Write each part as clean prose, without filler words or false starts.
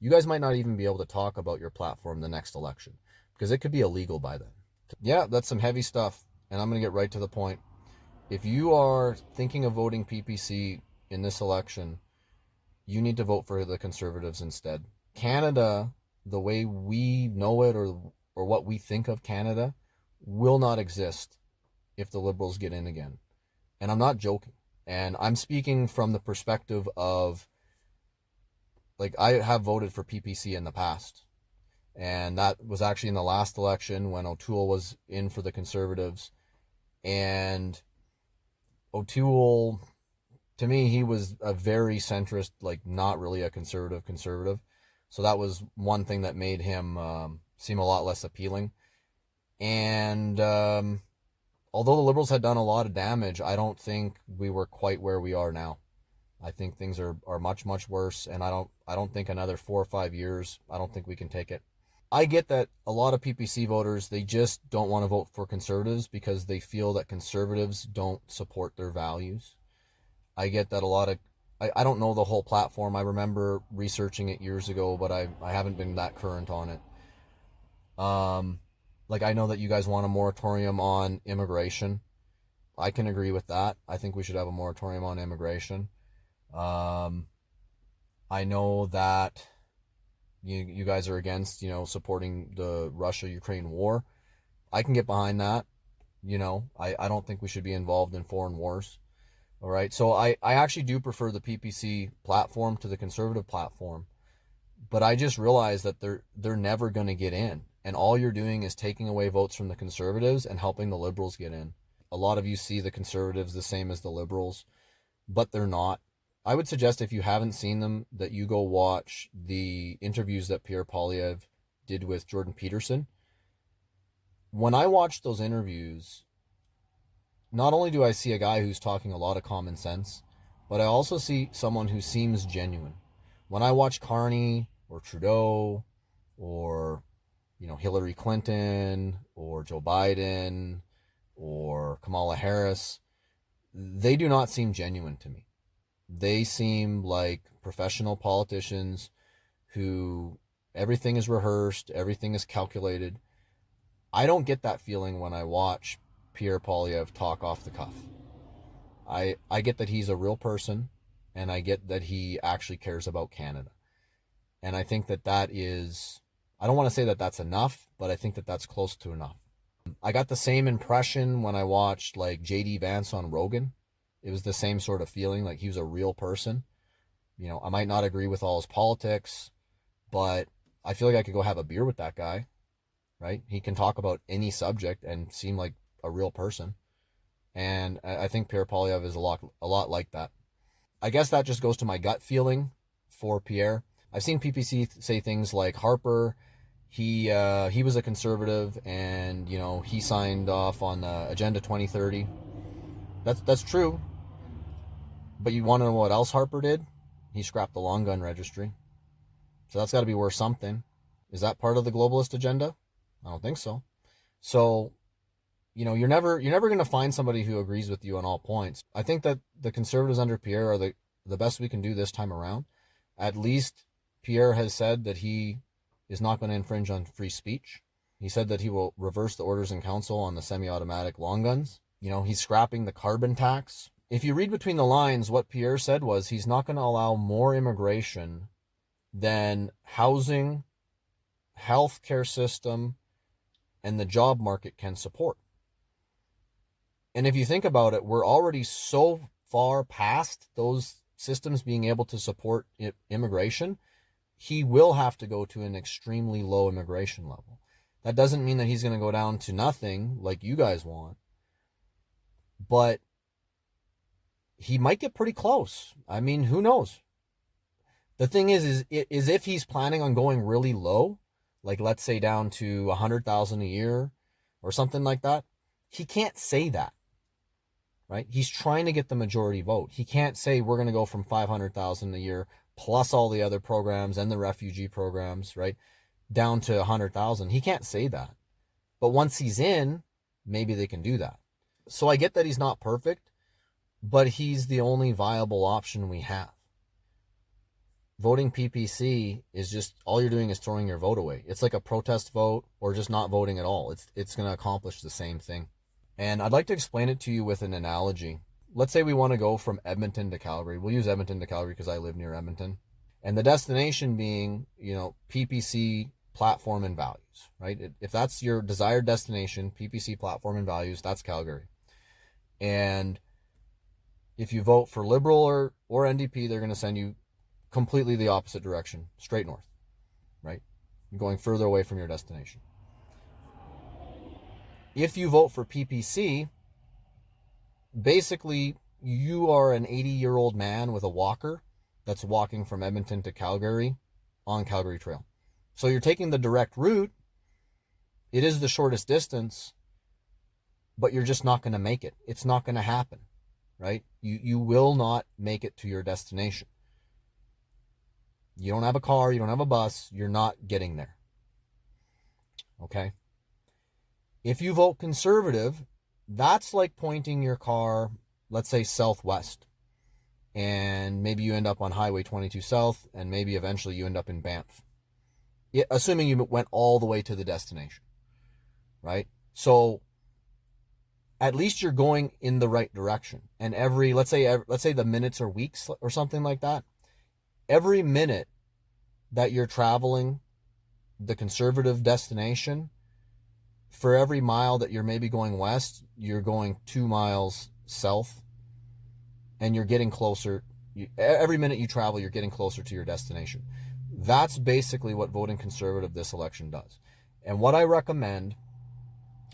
you guys might not even be able to talk about your platform the next election because it could be illegal by then. Yeah, that's some heavy stuff, and I'm going to get right to the point. If you are thinking of voting PPC in this election, you need to vote for the Conservatives instead. Canada, the way we know it or what we think of Canada, will not exist if the Liberals get in again. And I'm not joking. And I'm speaking from the perspective of, like, I have voted for PPC in the past. And that was actually in the last election when O'Toole was in for the Conservatives. And O'Toole, to me, he was a very centrist, like not really a conservative. So that was one thing that made him seem a lot less appealing. And although the Liberals had done a lot of damage, I don't think we were quite where we are now. I think things are much, much worse, and I don't think another 4 or 5 years, I don't think we can take it. I get that a lot of PPC voters, they just don't want to vote for Conservatives because they feel that Conservatives don't support their values. I get that a lot of, I don't know the whole platform. I remember researching it years ago, but I haven't been that current on it. Like, I know that you guys want a moratorium on immigration. I can agree with that. I think we should have a moratorium on immigration. I know that you guys are against, supporting the Russia-Ukraine war. I can get behind that. I don't think we should be involved in foreign wars. All right. So I actually do prefer the PPC platform to the Conservative platform. But I just realized that they're never going to get in. And all you're doing is taking away votes from the Conservatives and helping the Liberals get in. A lot of you see the Conservatives the same as the Liberals, but they're not. I would suggest, if you haven't seen them, that you go watch the interviews that Pierre Poilievre did with Jordan Peterson. When I watch those interviews, not only do I see a guy who's talking a lot of common sense, but I also see someone who seems genuine. When I watch Carney or Trudeau or, Hillary Clinton or Joe Biden or Kamala Harris, they do not seem genuine to me. They seem like professional politicians who everything is rehearsed, everything is calculated. I don't get that feeling when I watch Pierre Poilievre talk off the cuff. I get that he's a real person, and I get that he actually cares about Canada. And I think that is, I don't want to say that that's enough, but I think that that's close to enough. I got the same impression when I watched like JD Vance on Rogan. It was the same sort of feeling, like he was a real person. I might not agree with all his politics, but I feel like I could go have a beer with that guy, right? He can talk about any subject and seem like a real person. And I think Pierre Poilievre is a lot like that. I guess that just goes to my gut feeling for Pierre. I've seen PPC say things like Harper, he was a conservative, and he signed off on Agenda 2030. That's true. But you want to know what else Harper did? He scrapped the long gun registry. So that's got to be worth something. Is that part of the globalist agenda? I don't think so. So, you're never going to find somebody who agrees with you on all points. I think that the Conservatives under Pierre are the best we can do this time around. At least Pierre has said that he is not going to infringe on free speech. He said that he will reverse the orders in council on the semi-automatic long guns. He's scrapping the carbon tax. If you read between the lines, what Pierre said was he's not going to allow more immigration than housing, healthcare system, and the job market can support. And if you think about it, we're already so far past those systems being able to support immigration. He will have to go to an extremely low immigration level. That doesn't mean that he's going to go down to nothing like you guys want, but he might get pretty close. I mean, who knows? The thing is if he's planning on going really low, like let's say down to 100,000 a year or something like that, he can't say that, right? He's trying to get the majority vote. He can't say we're going to go from 500,000 a year plus all the other programs and the refugee programs, right, down to 100,000. He can't say that. But once he's in, maybe they can do that. So I get that he's not perfect, but he's the only viable option we have. voting PPC is just, all you're doing is throwing your vote away. It's like a protest vote or just not voting at all. It's going to accomplish the same thing. And I'd like to explain it to you with an analogy. Let's say we want to go from Edmonton to Calgary. We'll use Edmonton to Calgary because I live near Edmonton. And the destination being, PPC platform and values, right? If that's your desired destination, PPC platform and values, that's Calgary. And if you vote for Liberal or NDP, they're going to send you completely the opposite direction, straight north, right? You're going further away from your destination. If you vote for PPC, basically you are an 80-year-old man with a walker that's walking from Edmonton to Calgary on Calgary Trail. So you're taking the direct route. It is the shortest distance, but you're just not going to make it. It's not going to happen, right? You will not make it to your destination. You don't have a car, you don't have a bus, you're not getting there. Okay? If you vote conservative, that's like pointing your car, let's say southwest, and maybe you end up on Highway 22 South, and maybe eventually you end up in Banff. Assuming you went all the way to the destination, right? So at least you're going in the right direction. And let's say the minutes or weeks or something like that, every minute that you're traveling the conservative destination, for every mile that you're maybe going west, you're going 2 miles south, and you're getting closer. Every minute you travel, you're getting closer to your destination. That's basically what voting conservative this election does. And what I recommend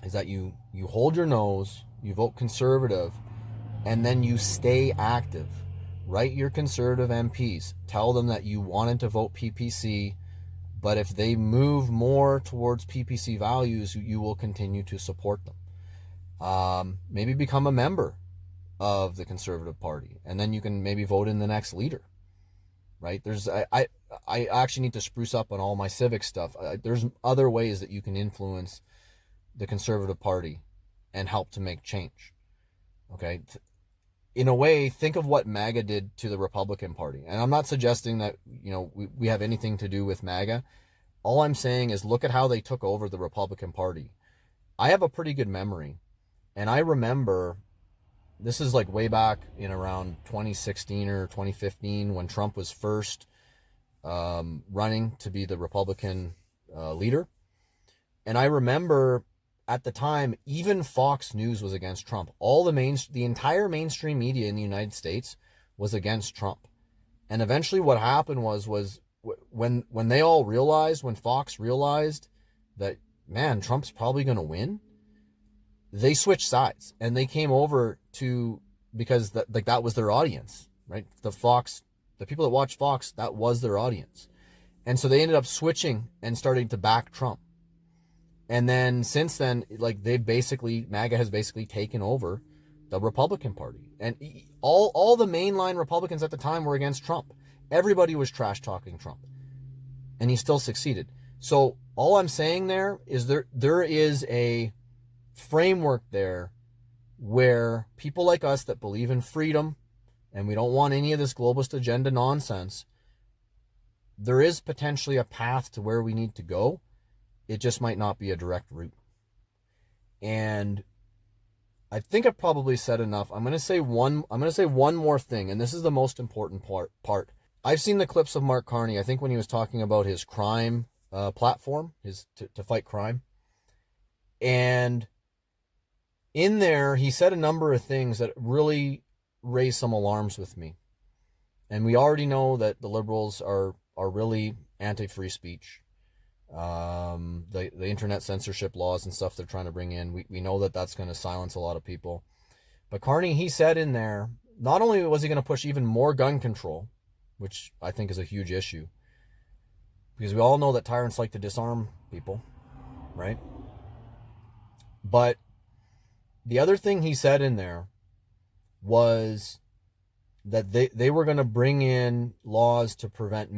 is that you hold your nose, you vote conservative, and then you stay active. Write your conservative MPs. Tell them that you wanted to vote PPC, but if they move more towards PPC values, you will continue to support them. Maybe become a member of the Conservative Party, and then you can maybe vote in the next leader, right? I actually need to spruce up on all my civic stuff. There's other ways that you can influence the Conservative Party and help to make change, okay? In a way, think of what MAGA did to the Republican Party. And I'm not suggesting that, we have anything to do with MAGA. All I'm saying is look at how they took over the Republican Party. I have a pretty good memory. And I remember, this is like way back in around 2016 or 2015 when Trump was first running to be the Republican leader. And I remember at the time, even Fox News was against Trump. The entire mainstream media in the United States was against Trump. And eventually what happened was when they all realized, when Fox realized that, man, Trump's probably going to win, they switched sides and they came over to, because that was their audience, right? The people that watched Fox, that was their audience. And so they ended up switching and starting to back Trump. And then since then, MAGA has basically taken over the Republican Party. And all the mainline Republicans at the time were against Trump. Everybody was trash talking Trump. And he still succeeded. So all I'm saying there is there is a framework there where people like us that believe in freedom and we don't want any of this globalist agenda nonsense, there is potentially a path to where we need to go. It just might not be a direct route. And I think I've probably said enough. I'm going to say one more thing, and this is the most important part. I've seen the clips of Mark Carney, I think when he was talking about his crime platform, to fight crime. And in there, he said a number of things that really raised some alarms with me. And we already know that the Liberals are really anti-free speech. The internet censorship laws and stuff they're trying to bring in, we know that that's going to silence a lot of people. But Carney, he said in there, not only was he going to push even more gun control, which I think is a huge issue, because we all know that tyrants like to disarm people, right? But the other thing he said in there was that they were going to bring in laws to prevent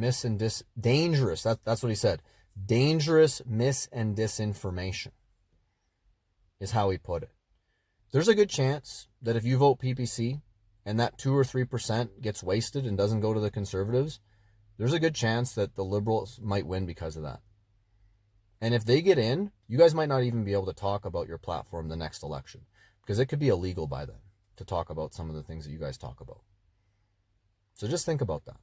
dangerous, that's what he said, dangerous mis- and disinformation is how he put it. There's a good chance that if you vote PPC and that 2 or 3% gets wasted and doesn't go to the Conservatives, There's a good chance that the Liberals might win because of that. And if they get in, you guys might not even be able to talk about your platform the next election, because it could be illegal by then to talk about some of the things that you guys talk about. So just think about that.